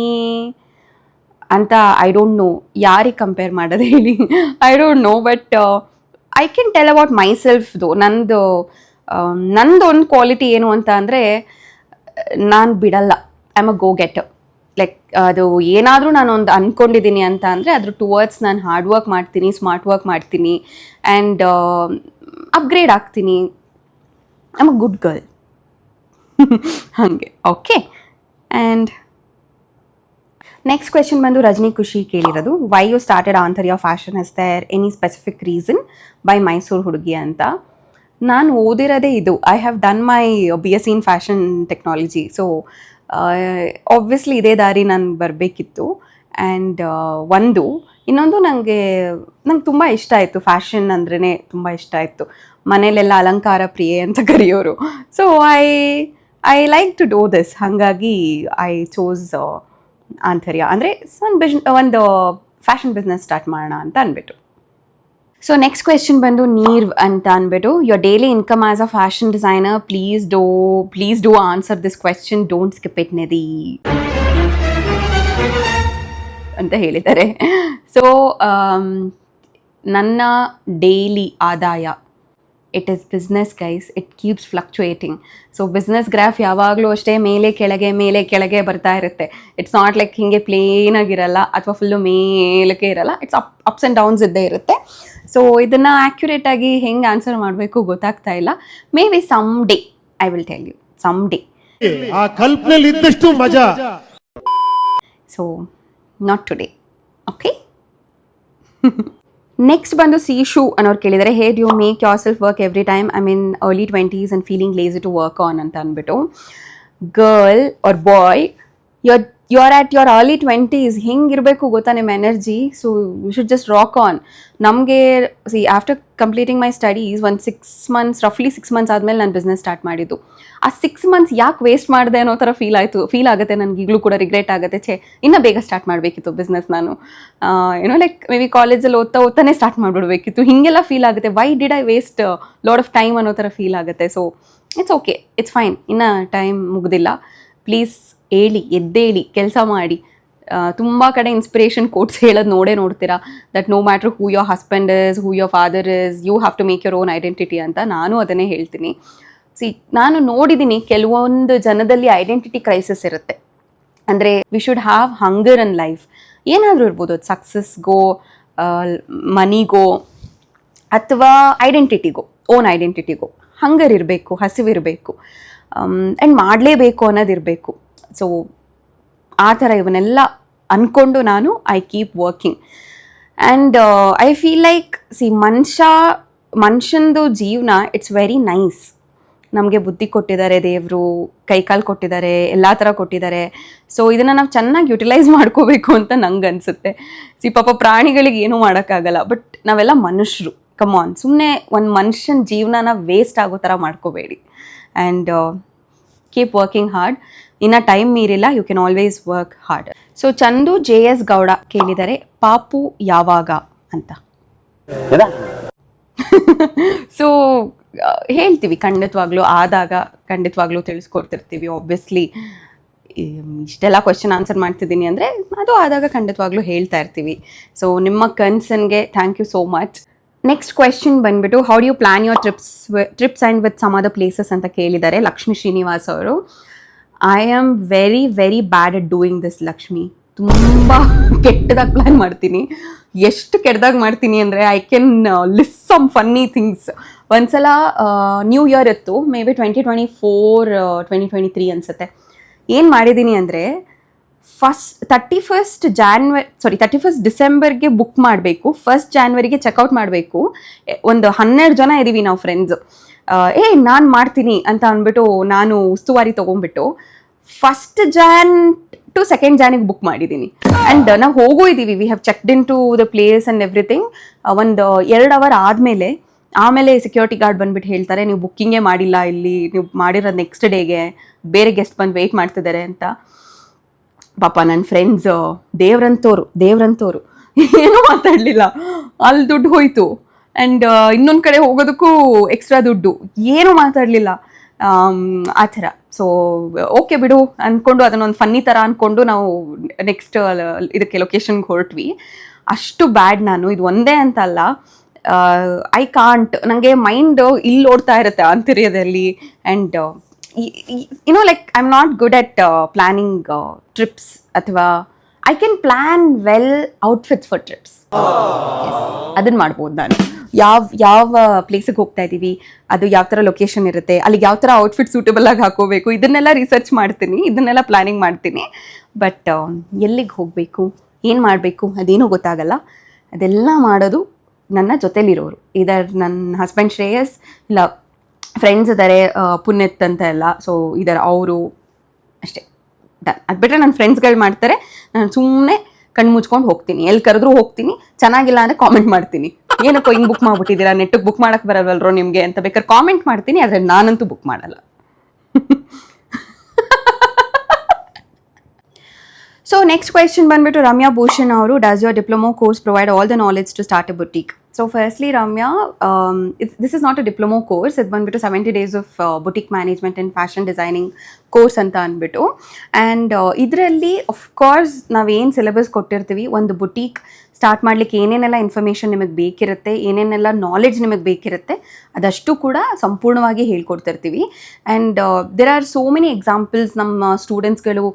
ಅಂತ ಐ ಡೋಂಟ್ ನೋ. ಯಾರಿಗೆ ಕಂಪೇರ್ ಮಾಡೋದು ಹೇಳಿ, I don't know. But I can tell about my ಸೆಲ್ಫ್ದು. ನಂದು ಒಂದು ಕ್ವಾಲಿಟಿ ಏನು ಅಂತ ಅಂದರೆ, ನಾನು ಬಿಡಲ್ಲ. I am a go getter. Like ಅದು ಏನಾದರೂ ನಾನು ಒಂದು ಅಂದ್ಕೊಂಡಿದ್ದೀನಿ ಅಂತ ಅಂದರೆ ಅದ್ರ ಟುವರ್ಡ್ಸ್ ನಾನು ಹಾರ್ಡ್ ವರ್ಕ್ ಮಾಡ್ತೀನಿ, ಸ್ಮಾರ್ಟ್ ವರ್ಕ್ ಮಾಡ್ತೀನಿ ಆ್ಯಂಡ್ ಅಪ್ಗ್ರೇಡ್ ಆಗ್ತೀನಿ. I am a good girl. ಹಾಗೆ. ಓಕೆ. ಆ್ಯಂಡ್ ನೆಕ್ಸ್ಟ್ ಕ್ವೆಶನ್ ಬಂದು ರಜನಿ ಖುಷಿ ಕೇಳಿರೋದು, why you started Antarya fashion, is there any specific reason by Mysuru ಹುಡುಗಿ ಅಂತ. ನಾನು ಓದಿರೋದೇ ಇದು. I have done my BSc in fashion technology. So obviously ಇದೇ ದಾರಿ ನಾನು ಬರಬೇಕಿತ್ತು. ಆ್ಯಂಡ್ ಇನ್ನೊಂದು ನಂಗೆ ತುಂಬ ಇಷ್ಟ ಆಯಿತು. ಫ್ಯಾಷನ್ ಅಂದ್ರೇ ತುಂಬ ಇಷ್ಟ ಆಯಿತು. ಮನೇಲೆಲ್ಲ ಅಲಂಕಾರ ಪ್ರಿಯೆ ಅಂತ ಕರೆಯೋರು. So I like to do this. ಹಾಗಾಗಿ ಐ ಚೋಸ್ ಆಂತರ್ಯ. ಅಂದರೆ ಒಂದು ಫ್ಯಾಷನ್ ಬಿಸ್ನೆಸ್ ಸ್ಟಾರ್ಟ್ ಮಾಡೋಣ ಅಂತ ಅಂದ್ಬಿಟ್ಟು. ಸೊ ನೆಕ್ಸ್ಟ್ ಕ್ವೆಶನ್ ಬಂದು ನೀರ್ವ್ ಅಂತ ಅಂದ್ಬಿಟ್ಟು, your daily income as a fashion designer, please do answer this question, don't skip it Nidhi ಅಂತ ಹೇಳಿದ್ದಾರೆ. ಸೊ ನನ್ನ ಡೈಲಿ ಆದಾಯ, it is business guys, it keeps fluctuating. So business graph ಯಾವಾಗಲೂ ಅಷ್ಟೇ ಮೇಲೆ ಕೆಳಗೆ ಬರ್ತಾ ಇರುತ್ತೆ. ಇಟ್ಸ್ ನಾಟ್ ಲೈಕ್ ಹಿಂಗೆ ಪ್ಲೇನಾಗಿರಲ್ಲ ಅಥವಾ ಫುಲ್ಲು ಮೇಲಕ್ಕೆ ಇರಲ್ಲ. ಇಟ್ಸ್ ಅಪ್ಸ್ ಆ್ಯಂಡ್ ಡೌನ್ಸ್ ಇದ್ದೇ ಇರುತ್ತೆ. ಸೊ ಇದನ್ನು ಆ್ಯಕ್ಯುರೇಟಾಗಿ ಹೆಂಗೆ ಆನ್ಸರ್ ಮಾಡಬೇಕು ಗೊತ್ತಾಗ್ತಾ ಇಲ್ಲ. Maybe some day I will tell you. Some day. ಆ ಕಲ್ಪನೆಯಲ್ಲಿ ಇದ್ದಷ್ಟು ಮಜಾ. So not today. Okay. Next ಬಂದು ಸೀಶು ಅನ್ನೋರು ಕೇಳಿದರೆ, hey do you make yourself work every time I mean early 20s and feeling lazy to work on ಅಂತ ಅಂದ್ಬಿಟ್ಟು. Girl or boy, you are at your early 20s, ಹೆಂಗಿರಬೇಕು ಗೊತ್ತಾ ನಿಮ್ಮ energy. So you should just rock on. ನಮಗೆ after completing my studies ರಫ್ಲಿ 6 months ಆದಮೇಲೆ ನಾನು business start ಮಾಡಿದ್ದು. ಆ 6 months ಯಾಕೆ ವೇಸ್ಟ್ ಮಾಡಿದೆ ಅನ್ನೋ ಥರ ಫೀಲ್ ಆಗುತ್ತೆ ನನಗೆ. ಈಗಲೂ ಕೂಡ ರಿಗ್ರೆಟ್ ಆಗುತ್ತೆ. ಇನ್ನೂ ಬೇಗ ಸ್ಟಾರ್ಟ್ ಮಾಡಬೇಕಿತ್ತು ಬಿಸ್ನೆಸ್ ನಾನು. ಲೈಕ್ ಮೇ ಬಿ ಕಾಲೇಜಲ್ಲಿ ಓದ್ತಾನೆ ಸ್ಟಾರ್ಟ್ ಮಾಡಿಬಿಡ್ಬೇಕಿತ್ತು. ಹೀಗೆಲ್ಲ ಫೀಲ್ ಆಗುತ್ತೆ. Why did I waste lot of time ಅನ್ನೋ ಥರ ಫೀಲ್ ಆಗುತ್ತೆ. So it's okay, it's fine. ಇನ್ನೂ ಟೈಮ್ ಮುಗ್ದಿಲ್ಲ. ಪ್ಲೀಸ್ ಎದ್ದೇಳಿ ಕೆಲಸ ಮಾಡಿ. ತುಂಬ ಕಡೆ ಇನ್ಸ್ಪಿರೇಷನ್ ಕೋಟ್ಸ್ ಹೇಳೋದು ನೋಡ್ತೀರಾ, that no matter who your husband is, who your father is, you have to make your own identity ಅಂತ. ನಾನು ಅದನ್ನೇ ಹೇಳ್ತೀನಿ. ನಾನು ನೋಡಿದ್ದೀನಿ ಕೆಲವೊಂದು ಜನದಲ್ಲಿ ಐಡೆಂಟಿಟಿ ಕ್ರೈಸಿಸ್ ಇರುತ್ತೆ. ಅಂದರೆ we should have hunger in life. ಏನಾದರೂ ಇರ್ಬೋದು, ಅದು ಸಕ್ಸಸ್ಗೋ, ಮನಿಗೋ ಅಥವಾ ಐಡೆಂಟಿಟಿಗೋ, ಓನ್ ಐಡೆಂಟಿಟಿಗೋ ಹಂಗರ್ ಇರಬೇಕು, ಹಸಿವಿರಬೇಕು ಆ್ಯಂಡ್ ಮಾಡಲೇಬೇಕು ಅನ್ನೋದಿರಬೇಕು. ಸೊ ಆ ಥರ ಇವನ್ನೆಲ್ಲ ಅಂದ್ಕೊಂಡು ನಾನು I keep working. And I feel like ಮನುಷ್ಯಂದು ಜೀವನ ಇಟ್ಸ್ ವೆರಿ ನೈಸ್. ನಮಗೆ ಬುದ್ಧಿ ಕೊಟ್ಟಿದ್ದಾರೆ ದೇವರು, ಕೈಕಾಲು ಕೊಟ್ಟಿದ್ದಾರೆ, ಎಲ್ಲ ಥರ ಕೊಟ್ಟಿದ್ದಾರೆ. ಸೊ ಇದನ್ನು ನಾವು ಚೆನ್ನಾಗಿ ಯುಟಿಲೈಸ್ ಮಾಡ್ಕೋಬೇಕು ಅಂತ ನಂಗೆ ಅನಿಸುತ್ತೆ. ಪಾಪ ಪ್ರಾಣಿಗಳಿಗೆ ಏನೂ ಮಾಡೋಕ್ಕಾಗಲ್ಲ, ಬಟ್ ನಾವೆಲ್ಲ ಮನುಷ್ಯರು. ಕಮಾನ್, ಸುಮ್ಮನೆ ಒಂದು ಮನುಷ್ಯನ ಜೀವನನ ವೇಸ್ಟ್ ಆಗೋ ಥರ ಮಾಡ್ಕೋಬೇಡಿ. And keep working hard. ಇನ್ನು ಟೈಮ್ ಮೀರಿಲ್ಲ, you can always work hard. So Chandu JS Gowda ಕೇಳಿದ್ದಾರೆ, ಪಾಪು ಯಾವಾಗ ಅಂತ. ಸೊ ಹೇಳ್ತೀವಿ, ಖಂಡಿತವಾಗ್ಲೂ ಆದಾಗ ಖಂಡಿತವಾಗ್ಲೂ ತಿಳಿಸ್ಕೊಡ್ತಿರ್ತೀವಿ. ಆಬ್ವಿಯಸ್ಲಿ ಇಷ್ಟೆಲ್ಲ ಕ್ವೆಶ್ಚನ್ ಆನ್ಸರ್ ಮಾಡ್ತಿದ್ದೀನಿ ಅಂದರೆ ಅದು ಆದಾಗ ಖಂಡಿತವಾಗ್ಲೂ ಹೇಳ್ತಾ ಇರ್ತೀವಿ. ಸೊ ನಿಮ್ಮ ಕನ್ಸನ್ಗೆ thank you so much. Next question ಬಂದ್ಬಿಟ್ಟು how do you plan your trips and with some other places ಅಂತ ಕೇಳಿದ್ದಾರೆ ಲಕ್ಷ್ಮೀ ಶ್ರೀನಿವಾಸ್ ಅವರು. I am very very bad at doing this Lakshmi. ತುಂಬ ಕೆಟ್ಟದಾಗಿ ಪ್ಲ್ಯಾನ್ ಮಾಡ್ತೀನಿ. ಎಷ್ಟು ಕೆಟ್ಟದಾಗಿ ಮಾಡ್ತೀನಿ ಅಂದರೆ I can list some funny things. ಒಂದ್ಸಲ ನ್ಯೂ ಇಯರ್ ಇತ್ತು, ಮೇ ಬಿ 2023 ಅನಿಸುತ್ತೆ. ಏನು ಮಾಡಿದ್ದೀನಿ ಅಂದರೆ 31st ಡಿಸೆಂಬರ್ಗೆ ಬುಕ್ ಮಾಡಬೇಕು, 1st ಜಾನ್ವರಿಗೆ ಚೆಕ್ಔಟ್ ಮಾಡಬೇಕು. ಒಂದು 12 ಜನ ಇದ್ದೀವಿ ನಾವು ಫ್ರೆಂಡ್ಸು. ನಾನು ಮಾಡ್ತೀನಿ ಅಂತ ಅಂದ್ಬಿಟ್ಟು ನಾನು ಉಸ್ತುವಾರಿ ತೊಗೊಂಡ್ಬಿಟ್ಟು 1st ಜಾನ್ ಟು 2nd ಜಾನಿಗೆ ಬುಕ್ ಮಾಡಿದ್ದೀನಿ. ಆ್ಯಂಡ್ ನಾವು ಹೋಗೋ ಇದ್ದೀವಿ, we have checked in to the place and everything. ಒಂದು 2 ಅವರ್ ಆಮೇಲೆ ಸೆಕ್ಯೂರಿಟಿ ಗಾರ್ಡ್ ಬಂದ್ಬಿಟ್ಟು ಹೇಳ್ತಾರೆ, ನೀವು ಬುಕ್ಕಿಂಗೇ ಮಾಡಿಲ್ಲ, ಇಲ್ಲಿ ನೀವು ಮಾಡಿರೋದು ನೆಕ್ಸ್ಟ್ ಡೇಗೆ, ಬೇರೆ ಗೆಸ್ಟ್ ಬಂದು ವೆಯ್ಟ್ ಮಾಡ್ತಿದ್ದಾರೆ ಅಂತ. ಪಾಪ ನನ್ನ ಫ್ರೆಂಡ್ಸ್ ದೇವ್ರಂತೋರು ಏನೂ ಮಾತಾಡಲಿಲ್ಲ. ಅಲ್ಲಿ ದುಡ್ಡು ಹೋಯಿತು ಆ್ಯಂಡ್ ಇನ್ನೊಂದು ಕಡೆ ಹೋಗೋದಕ್ಕೂ ಎಕ್ಸ್ಟ್ರಾ ದುಡ್ಡು, ಏನೂ ಮಾತಾಡಲಿಲ್ಲ ಆ ಥರ. ಸೊ ಓಕೆ ಬಿಡು ಅಂದ್ಕೊಂಡು ಅದನ್ನೊಂದು ಫನ್ನಿ ಥರ ಅಂದ್ಕೊಂಡು ನಾವು ನೆಕ್ಸ್ಟ್ ಇದಕ್ಕೆ ಲೊಕೇಶನ್ಗೆ ಹೊರಟ್ವಿ. ಅಷ್ಟು ಬ್ಯಾಡ್ ನಾನು. ಇದು ಒಂದೇ ಅಂತ ಅಲ್ಲ, ಐ ಕಾಂಟ್, ನನಗೆ ಮೈಂಡ್ ಇಲ್ಲಿ ಓಡ್ತಾ ಇರುತ್ತೆ ಆಂತರ್ಯದಲ್ಲಿ. And like I am not good at planning trips, ಅಥವಾ I can plan well outfits for trips. ಅದನ್ನು ಮಾಡ್ಬೋದು ನಾನು. ಯಾವ ಪ್ಲೇಸಿಗೆ ಹೋಗ್ತಾ ಇದ್ದೀವಿ, ಅದು ಯಾವ ಥರ ಲೊಕೇಶನ್ ಇರುತ್ತೆ, ಅಲ್ಲಿಗೆ ಯಾವ ಥರ ಔಟ್ಫಿಟ್ ಸೂಟಬಲ್ ಆಗಿ ಹಾಕೋಬೇಕು, ಇದನ್ನೆಲ್ಲ ರಿಸರ್ಚ್ ಮಾಡ್ತೀನಿ, ಇದನ್ನೆಲ್ಲ ಪ್ಲ್ಯಾನಿಂಗ್ ಮಾಡ್ತೀನಿ. ಬಟ್ ಎಲ್ಲಿಗೆ ಹೋಗಬೇಕು, ಏನು ಮಾಡಬೇಕು ಅದೇನೂ ಗೊತ್ತಾಗಲ್ಲ. ಅದೆಲ್ಲ ಮಾಡೋದು ನನ್ನ ಜೊತೆಲಿರೋರು, ಇದರ ನನ್ನ ಹಸ್ಬೆಂಡ್ ಶ್ರೇಯಸ್, ಇಲ್ಲ ಫ್ರೆಂಡ್ಸ್ ಇದ್ದಾರೆ ಪುಣ್ಯತ್ ಅಂತ ಎಲ್ಲ, ಸೊ ಇದರ ಅವರು ಅಷ್ಟೇ. ಡನ್. ಅದು ಬಿಟ್ಟರೆ ನನ್ನ ಫ್ರೆಂಡ್ಸ್ಗಳು ಮಾಡ್ತಾರೆ, ನಾನು ಸುಮ್ಮನೆ ಕಣ್ಣು ಮುಚ್ಕೊಂಡು ಹೋಗ್ತೀನಿ. ಎಲ್ಲಿ ಕರೆದ್ರೂ ಹೋಗ್ತೀನಿ, ಚೆನ್ನಾಗಿಲ್ಲ ಅಂದರೆ ಕಾಮೆಂಟ್ ಮಾಡ್ತೀನಿ, ಏನಕ್ಕೋ ಹಿಂಗೆ ಬುಕ್ ಮಾಡ್ಬಿಟ್ಟಿದ್ದೀರಾ, ನೆಟ್ಟಿಗೆ ಬುಕ್ ಮಾಡೋಕ್ಕೆ ಬರಲ್ವಲ್ರೋ ನಿಮಗೆ ಅಂತ ಬೇಕಾದ್ರೆ ಕಾಮೆಂಟ್ ಮಾಡ್ತೀನಿ, ಆದರೆ ನಾನಂತೂ ಬುಕ್ ಮಾಡಲ್ಲ. ಸೊ ನೆಕ್ಸ್ಟ್ ಕ್ವೆಶ್ಚನ್ ಬಂದ್ಬಿಟ್ಟು ರಮ್ಯಾ ಭೂಷಣ್ ಅವರು, does your diploma course provide all the knowledge to start a boutique? So firstly Ramya, this is not a diploma course, ಇದು ಬಂದ್ಬಿಟ್ಟು 70 days of boutique management and fashion designing course ಅಂತ ಅಂದ್ಬಿಟ್ಟು. And ಇದರಲ್ಲಿ of course ನಾವೇನು syllabus ಕೊಟ್ಟಿರ್ತೀವಿ, ಒಂದು boutique start ಮಾಡಲಿಕ್ಕೆ ಏನೇನೆಲ್ಲ ಇನ್ಫಾರ್ಮೇಷನ್ ನಿಮಗೆ ಬೇಕಿರುತ್ತೆ, ಏನೇನೆಲ್ಲ ನಾಲೆಡ್ಜ್ ನಿಮಗೆ ಬೇಕಿರುತ್ತೆ, ಅದಷ್ಟು ಕೂಡ ಸಂಪೂರ್ಣವಾಗಿ ಹೇಳ್ಕೊಡ್ತಿರ್ತೀವಿ. And there are so many examples. ನಮ್ಮ ಸ್ಟೂಡೆಂಟ್ಸ್ಗಳು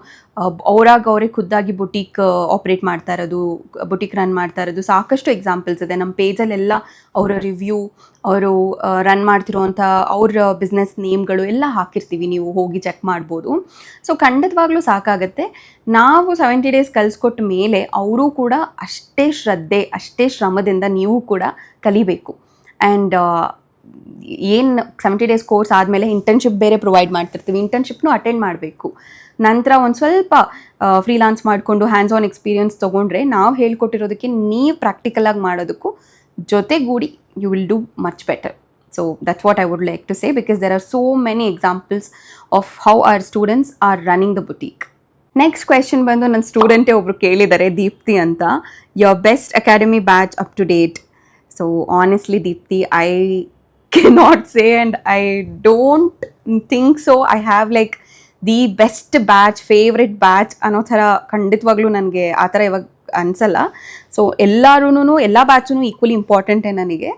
ಅವ್ರಿಗೆ ಖುದ್ದಾಗಿ ಬುಟೀಕ್ ಆಪ್ರೇಟ್ ಮಾಡ್ತಾ ಇರೋದು, ಬುಟೀಕ್ ರನ್ ಮಾಡ್ತಾ ಇರೋದು ಸಾಕಷ್ಟು ಎಕ್ಸಾಂಪಲ್ಸ್ ಇದೆ. ನಮ್ಮ ಪೇಜಲ್ಲೆಲ್ಲ ಅವರ ರಿವ್ಯೂ, ಅವರು ರನ್ ಮಾಡ್ತಿರೋವಂಥ ಅವ್ರ ಬಿಸ್ನೆಸ್ ನೇಮ್ಗಳು ಎಲ್ಲ ಹಾಕಿರ್ತೀವಿ, ನೀವು ಹೋಗಿ ಚೆಕ್ ಮಾಡ್ಬೋದು. ಸೊ ಖಂಡಿತವಾಗ್ಲೂ ಸಾಕಾಗುತ್ತೆ. ನಾವು 70 days ಕಲಿಸ್ಕೊಟ್ಟ ಮೇಲೆ ಅವರು ಕೂಡ ಅಷ್ಟೇ ಶ್ರದ್ಧೆ, ಅಷ್ಟೇ ಶ್ರಮದಿಂದ ನೀವು ಕೂಡ ಕಲಿಬೇಕು. ಆ್ಯಂಡ್ ಏನು 70 days ಕೋರ್ಸ್ ಆದಮೇಲೆ ಇಂಟರ್ನ್ಶಿಪ್ ಬೇರೆ ಪ್ರೊವೈಡ್ ಮಾಡ್ತಿರ್ತೀವಿ, ಇಂಟರ್ನ್ಶಿಪ್ನೂ ಅಟೆಂಡ್ ಮಾಡಬೇಕು. ನಂತರ ಒಂದು ಸ್ವಲ್ಪ ಫ್ರೀಲಾನ್ಸ್ ಮಾಡಿಕೊಂಡು ಹ್ಯಾಂಡ್ಸ್ ಆನ್ ಎಕ್ಸ್ಪೀರಿಯನ್ಸ್ ತೊಗೊಂಡ್ರೆ ನಾವು ಹೇಳ್ಕೊಟ್ಟಿರೋದಕ್ಕೆ ನೀವು ಪ್ರಾಕ್ಟಿಕಲಾಗಿ ಮಾಡೋದಕ್ಕೂ ಜೊತೆಗೂಡಿ you will do much better. So that's what I would like to say, because there are so many examples of how our students are running the boutique. Next question ಬಂದು ನನ್ನ ಸ್ಟೂಡೆಂಟೇ ಒಬ್ರು ಕೇಳಿದ್ದಾರೆ, ದೀಪ್ತಿ ಅಂತ. Your best academy batch up to date? So honestly Deepti, I cannot say and I don't think so. I have like the best batch, favourite batch ಅನ್ನೋ ಥರ ಖಂಡಿತವಾಗ್ಲೂ ನನಗೆ ಆ ಥರ ಇವಾಗ ಅನಿಸಲ್ಲ. ಸೊ ಎಲ್ಲ ಬ್ಯಾಚೂ ಈಕ್ವಲಿ ಇಂಪಾರ್ಟೆಂಟೇ ನನಗೆ.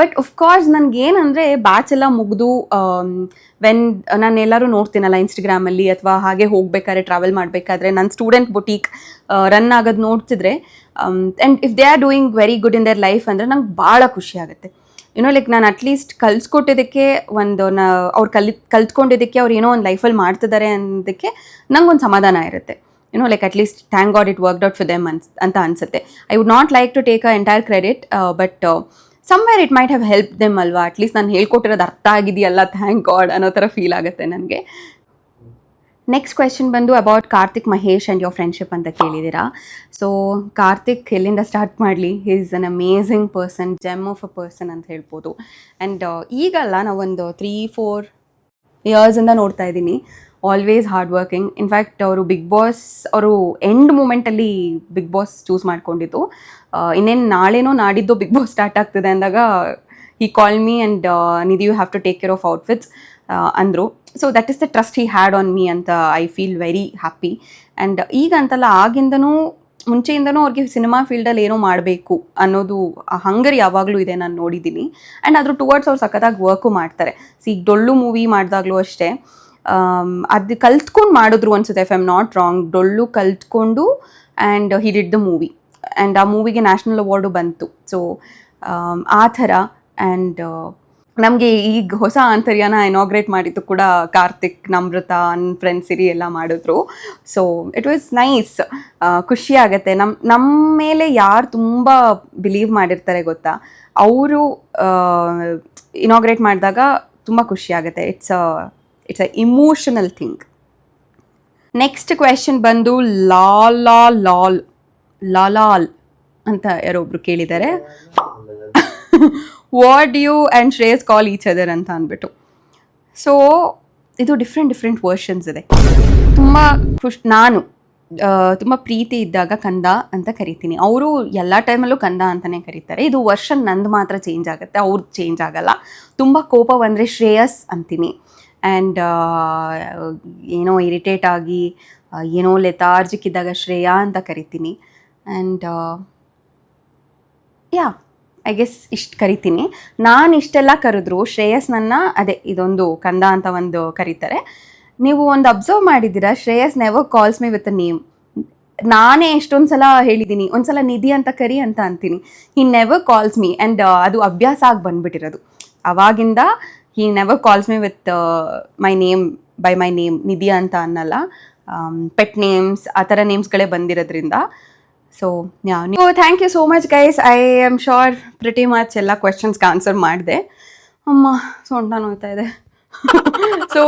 ಬಟ್ ಆಫ್ಕೋರ್ಸ್ ನನಗೇನಂದರೆ ಬ್ಯಾಚ್ ಎಲ್ಲ ಮುಗಿದು ನಾನು ಎಲ್ಲರೂ ನೋಡ್ತೀನಲ್ಲ ಇನ್ಸ್ಟಾಗ್ರಾಮಲ್ಲಿ, ಅಥವಾ ಹಾಗೆ ಹೋಗ್ಬೇಕಾದ್ರೆ ಟ್ರಾವೆಲ್ ಮಾಡಬೇಕಾದ್ರೆ ನನ್ನ ಸ್ಟೂಡೆಂಟ್ ಬುಟೀಕ್ ರನ್ ಆಗೋದು ನೋಡ್ತಿದ್ರೆ, and if they are doing very good in their life ಅಂದರೆ ನಂಗೆ ಭಾಳ ಖುಷಿ ಆಗುತ್ತೆ. ಲೈಕ್ ನಾನು ಅಟ್ಲೀಸ್ಟ್ ಕಲಿಸ್ಕೊಟ್ಟಿದ್ದಕ್ಕೆ, ಅವ್ರು ಕಲ್ತ್ಕೊಂಡಿದ್ದಕ್ಕೆ, ಅವ್ರು ಏನೋ ಒಂದು ಲೈಫಲ್ಲಿ ಮಾಡ್ತಿದ್ದಾರೆ ಅನ್ನೋದಕ್ಕೆ ನಂಗೊಂದು ಸಮಾಧಾನ ಇರುತ್ತೆ. Like at least thank God it worked out for them ಅಂತ ಅನಿಸುತ್ತೆ. I would not like to take a entire credit, but somewhere it might have help them ಅಲ್ವಾ. ಅಟ್ಲೀಸ್ಟ್ ನಾನು ಹೇಳ್ಕೊಟ್ಟಿರೋದು ಅರ್ಥ ಆಗಿದೆಯಲ್ಲ, ಥ್ಯಾಂಕ್ ಗಾಡ್ ಅನ್ನೋ ಥರ ಫೀಲ್ ಆಗುತ್ತೆ ನನಗೆ. ನೆಕ್ಸ್ಟ್ ಕ್ವೆಶ್ಚನ್ ಬಂದು about Karthik Mahesh and your friendship ಅಂತ ಕೇಳಿದ್ದೀರಾ. ಸೊ ಕಾರ್ತಿಕ್ ಎಲ್ಲಿಂದ ಸ್ಟಾರ್ಟ್ ಮಾಡಲಿ, he is an amazing person, gem of a person ಅಂತ ಹೇಳ್ಬೋದು. ಆ್ಯಂಡ್ ಈಗಲ್ಲ, ನಾವೊಂದು 3-4 ಇಯರ್ಸಿಂದ ನೋಡ್ತಾ ಇದ್ದೀನಿ. Always hard working. ಇನ್ಫ್ಯಾಕ್ಟ್ ಅವರು ಬಿಗ್ ಬಾಸ್, ಅವರು ಎಂಡ್ ಮೂಮೆಂಟಲ್ಲಿ ಬಿಗ್ ಬಾಸ್ ಚೂಸ್ ಮಾಡ್ಕೊಂಡಿದ್ದು. ಇನ್ನೇನು ನಾಳೆನೋ ನಾಡಿದ್ದು ಬಿಗ್ ಬಾಸ್ ಸ್ಟಾರ್ಟ್ ಆಗ್ತದೆ ಅಂದಾಗ he call me and Nidhi, you have to take care of outfits ಅಂದರು. So that is the trust he had on me ಅಂತ I feel very happy. And ಈಗ ಅಂತಲ್ಲ, ಆಗಿಂದನೂ ಮುಂಚೆಯಿಂದನೂ ಅವ್ರಿಗೆ ಸಿನಿಮಾ ಫೀಲ್ಡಲ್ಲಿ ಏನೋ ಮಾಡಬೇಕು ಅನ್ನೋದು ಹಂಗರ್ ಯಾವಾಗಲೂ ಇದೆ, ನಾನು ನೋಡಿದ್ದೀನಿ. ಆ್ಯಂಡ್ ಅದ್ರ ಟುವರ್ಡ್ಸ್ ಅವ್ರು ಸಖತ್ತಾಗಿ ವರ್ಕು ಮಾಡ್ತಾರೆ. ಈಗ ಡೊಳ್ಳು ಮೂವಿ ಮಾಡಿದಾಗಲೂ ಅಷ್ಟೇ, ಅದು ಕಲ್ತ್ಕೊಂಡು ಮಾಡಿದ್ರು ಅನ್ಸುತ್ತೆ, if I am not wrong. ಡೊಳ್ಳು ಕಲ್ತ್ಕೊಂಡು and he did the movie, and ಆ ಮೂವಿಗೆ ನ್ಯಾಷನಲ್ ಅವಾರ್ಡು ಬಂತು. ಸೊ ಆ ಥರ. ಆ್ಯಂಡ್ ನಮಗೆ ಈಗ ಹೊಸ ಆಂತರ್ಯನ ಇನಾಗ್ರೇಟ್ ಮಾಡಿದ್ದು ಕೂಡ ಕಾರ್ತಿಕ್, ನಮ್ರತ, ನನ್ನ ಫ್ರೆಂಡ್ಸ್ ಸಿರಿ ಎಲ್ಲ ಮಾಡಿದ್ರು. So it was nice. ಖುಷಿ ಆಗುತ್ತೆ. ನಮ್ಮ ಮೇಲೆ ಯಾರು ತುಂಬ ಬಿಲೀವ್ ಮಾಡಿರ್ತಾರೆ ಗೊತ್ತಾ, ಅವರು ಇನಾಗ್ರೇಟ್ ಮಾಡಿದಾಗ ತುಂಬ ಖುಷಿ ಆಗುತ್ತೆ. It's a emotional thing. Next question ಬಂದು ಲಾಲಾಲ್ ಅಂತ ಯಾರೊಬ್ರು ಕೇಳಿದ್ದಾರೆ. What you and Shreyas call each other ಅಂತ ಅಂದ್ಬಿಟ್ಟು. ಸೊ ಇದು ಡಿಫ್ರೆಂಟ್ ವರ್ಷನ್ಸ್ ಇದೆ. ತುಂಬ ನಾನು ತುಂಬ ಪ್ರೀತಿ ಇದ್ದಾಗ ಕಂದ ಅಂತ ಕರಿತೀನಿ. ಅವರು ಎಲ್ಲ ಟೈಮಲ್ಲೂ ಕಂದ ಅಂತಲೇ ಕರೀತಾರೆ. ಇದು ವರ್ಷನ್ ನಂದು ಮಾತ್ರ ಚೇಂಜ್ ಆಗುತ್ತೆ, ಅವ್ರದ್ದು ಚೇಂಜ್ ಆಗಲ್ಲ. ತುಂಬ ಕೋಪ ಬಂದರೆ ಶ್ರೇಯಸ್ ಅಂತೀನಿ. ಆ್ಯಂಡ್ ಏನೋ ಇರಿಟೇಟ್ ಆಗಿ ಏನೋ ಲೆಥಾರ್ಜಿಕ್ ಇದ್ದಾಗ ಶ್ರೇಯಾ ಅಂತ ಕರಿತೀನಿ. ಆ್ಯಂಡ್ ಯಾ, ಐ ಗೆಸ್ ಇಷ್ಟು ಕರಿತೀನಿ. ನಾನು ಇಷ್ಟೆಲ್ಲ ಕರೆದ್ರು ಶ್ರೇಯಸ್ ನನ್ನ ಅದೇ ಇದೊಂದು ಕಂದ ಅಂತ ಒಂದು ಕರೀತಾರೆ. ನೀವು ಒಂದು ಅಬ್ಸರ್ವ್ ಮಾಡಿದ್ದೀರಾ, Shreyas never calls me with a name. ನಾನೇ ಎಷ್ಟೊಂದು ಸಲ ಹೇಳಿದ್ದೀನಿ, ಒಂದ್ಸಲ ನಿಧಿ ಅಂತ ಕರಿ ಅಂತ ಅಂತೀನಿ. He never calls me. And ಅದು ಅಭ್ಯಾಸ ಆಗಿ ಬಂದ್ಬಿಟ್ಟಿರೋದು ಅವಾಗಿಂದ. He never calls me with my name, by my name. Nidhi ಅಂತ ಅನ್ನಲ್ಲ, ಪೆಟ್ ನೇಮ್ಸ್ ಆ ಥರ ನೇಮ್ಸ್ಗಳೇ ಬಂದಿರೋದ್ರಿಂದ. So thank you so much guys. I am sure pretty much ಎಲ್ಲ ಕ್ವೆಶನ್ಸ್ಗೆ ಆನ್ಸರ್ ಮಾಡಿದೆ. ಅಮ್ಮ ಸೊಂಟ ನೋಯ್ತಾ ಇದೆ. ಸೊ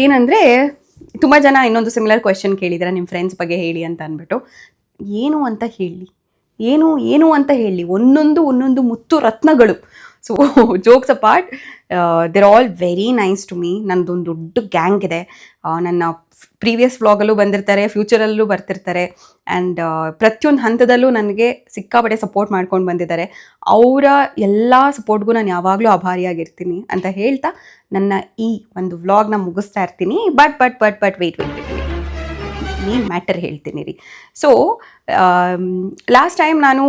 ಏನಂದರೆ, ತುಂಬ ಜನ ಇನ್ನೊಂದು ಸಿಮಿಲರ್ ಕ್ವೆಶನ್ ಕೇಳಿದ್ದಾರೆ, ನಿಮ್ಮ ಫ್ರೆಂಡ್ಸ್ ಬಗ್ಗೆ ಹೇಳಿ ಅಂತ ಅಂದ್ಬಿಟ್ಟು. ಏನು ಅಂತ ಹೇಳಿ ಒಂದೊಂದು ಮುತ್ತು ರತ್ನಗಳು. So jokes apart, they're all very nice to me. ನನ್ನದೊಂದು ದೊಡ್ಡ ಗ್ಯಾಂಗ್ ಇದೆ. ನನ್ನ ಪ್ರೀವಿಯಸ್ ವ್ಲಾಗಲ್ಲೂ ಬಂದಿರ್ತಾರೆ, ಫ್ಯೂಚರಲ್ಲೂ ಬರ್ತಿರ್ತಾರೆ. ಆ್ಯಂಡ್ ಪ್ರತಿಯೊಂದು ಹಂತದಲ್ಲೂ ನನಗೆ ಸಿಕ್ಕಾಪಟ್ಟೆ ಸಪೋರ್ಟ್ ಮಾಡ್ಕೊಂಡು ಬಂದಿದ್ದಾರೆ. ಅವರ ಎಲ್ಲ ಸಪೋರ್ಟ್ಗೂ ನಾನು ಯಾವಾಗಲೂ ಆಭಾರಿಯಾಗಿರ್ತೀನಿ ಅಂತ ಹೇಳ್ತಾ ನನ್ನ ಈ ಒಂದು ವ್ಲಾಗ್ನ ಮುಗಿಸ್ತಾ ಇರ್ತೀನಿ. ಬಟ್ ವೆಯ್ಟ್ ಮೇನ್ ಮ್ಯಾಟರ್ ಹೇಳ್ತೀನಿ ರೀ. ಸೊ ಲಾಸ್ಟ್ ಟೈಮ್ ನಾನು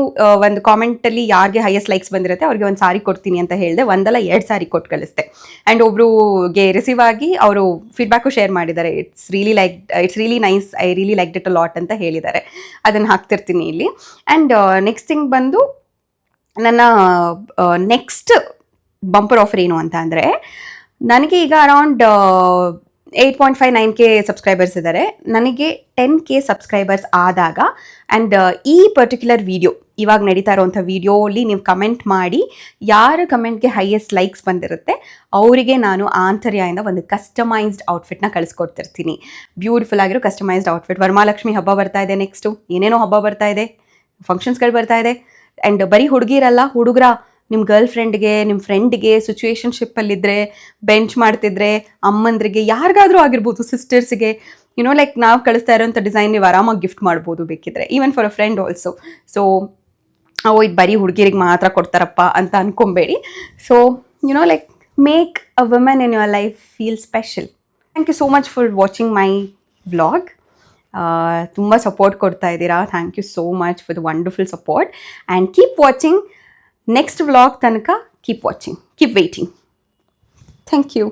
ಒಂದು ಕಾಮೆಂಟಲ್ಲಿ ಯಾರಿಗೆ ಹೈಯೆಸ್ಟ್ ಲೈಕ್ಸ್ ಬಂದಿರುತ್ತೆ ಅವ್ರಿಗೆ ಒಂದು ಸಾರಿ ಕೊಡ್ತೀನಿ ಅಂತ ಹೇಳಿದೆ. ಒಂದಲ್ಲ 2 ಸಾರಿ ಕೊಟ್ಟು ಕಳಿಸ್ದೆ. ಆ್ಯಂಡ್ ಒಬ್ರಿಗೆ ರಿಸೀವ್ ಆಗಿ ಅವರು ಫೀಡ್ಬ್ಯಾಕು ಶೇರ್ ಮಾಡಿದ್ದಾರೆ. It's really nice, I really like it a lot ಅಂತ ಹೇಳಿದ್ದಾರೆ. ಅದನ್ನು ಹಾಕ್ತಿರ್ತೀನಿ ಇಲ್ಲಿ. ಆ್ಯಂಡ್ ನೆಕ್ಸ್ಟ್ ಥಿಂಗ್ ಬಂದು, ನನ್ನ ನೆಕ್ಸ್ಟ್ ಬಂಪರ್ ಆಫರ್ ಏನು ಅಂತ ಅಂದರೆ, ನನಗೆ ಈಗ ಅರೌಂಡ್ 8.59K ಸಬ್ಸ್ಕ್ರೈಬರ್ಸ್ ಇದ್ದಾರೆ. ನನಗೆ 10K ಸಬ್ಸ್ಕ್ರೈಬರ್ಸ್ ಆದಾಗ, ಆ್ಯಂಡ್ ಈ ಪರ್ಟಿಕ್ಯುಲರ್ ವಿಡಿಯೋ ಇವಾಗ ನಡೀತಾ ಇರೋವಂಥ ವಿಡಿಯೋಲಿ ನೀವು ಕಮೆಂಟ್ ಮಾಡಿ, ಯಾರ ಕಮೆಂಟ್ಗೆ ಹೈಯೆಸ್ಟ್ ಲೈಕ್ಸ್ ಬಂದಿರುತ್ತೆ ಅವರಿಗೆ ನಾನು ಆಂತರ್ಯದಿಂದ ಒಂದು ಕಸ್ಟಮೈಸ್ಡ್ ಔಟ್ಫಿಟ್ನ ಕಳಿಸ್ಕೊಡ್ತಿರ್ತೀನಿ. ಬ್ಯೂಟಿಫುಲ್ ಆಗಿರೋ ಕಸ್ಟಮೈಸ್ಡ್ ಔಟ್ಫಿಟ್. ವರಮಹಾಲಕ್ಷ್ಮಿ ಹಬ್ಬ ಬರ್ತಾ ಇದೆ, ನೆಕ್ಸ್ಟು ಏನೇನೋ ಹಬ್ಬ ಬರ್ತಾ ಇದೆ, ಫಂಕ್ಷನ್ಸ್ಗಳು ಬರ್ತಾ ಇದೆ. ಆ್ಯಂಡ್ ಬರೀ ಹುಡುಗಿರಲ್ಲ, ಹುಡುಗರ ನಿಮ್ಮ ಗರ್ಲ್ ಫ್ರೆಂಡ್ಗೆ, ನಿಮ್ಮ ಫ್ರೆಂಡ್ಗೆ, ಸಿಚುವೇಶನ್ಶಿಪ್ಪಲ್ಲಿದ್ದರೆ, ಬೆಂಚ್ ಮಾಡ್ತಿದ್ರೆ, ಅಮ್ಮಂದ್ರಿಗೆ, ಯಾರಿಗಾದರೂ ಆಗಿರ್ಬೋದು, ಸಿಸ್ಟರ್ಸ್ಗೆ, ಲೈಕ್ ನಾವು ಕಳಿಸ್ತಾ ಇರೋಂಥ ಡಿಸೈನ್ ನೀವು ಆರಾಮಾಗಿ ಗಿಫ್ಟ್ ಮಾಡ್ಬೋದು ಬೇಕಿದ್ರೆ, even for a friend also. So ಇದು ಬರೀ ಹುಡುಗಿರಿಗೆ ಮಾತ್ರ ಕೊಡ್ತಾರಪ್ಪ ಅಂತ ಅಂದ್ಕೊಬೇಡಿ. So like make a women in your life feel special. Thank you so much for watching my vlog. ತುಂಬ ಸಪೋರ್ಟ್ ಕೊಡ್ತಾ ಇದ್ದೀರಾ. Thank you so much for the wonderful support. And keep watching. Next vlog ತನಕ keep watching, keep waiting. Thank you.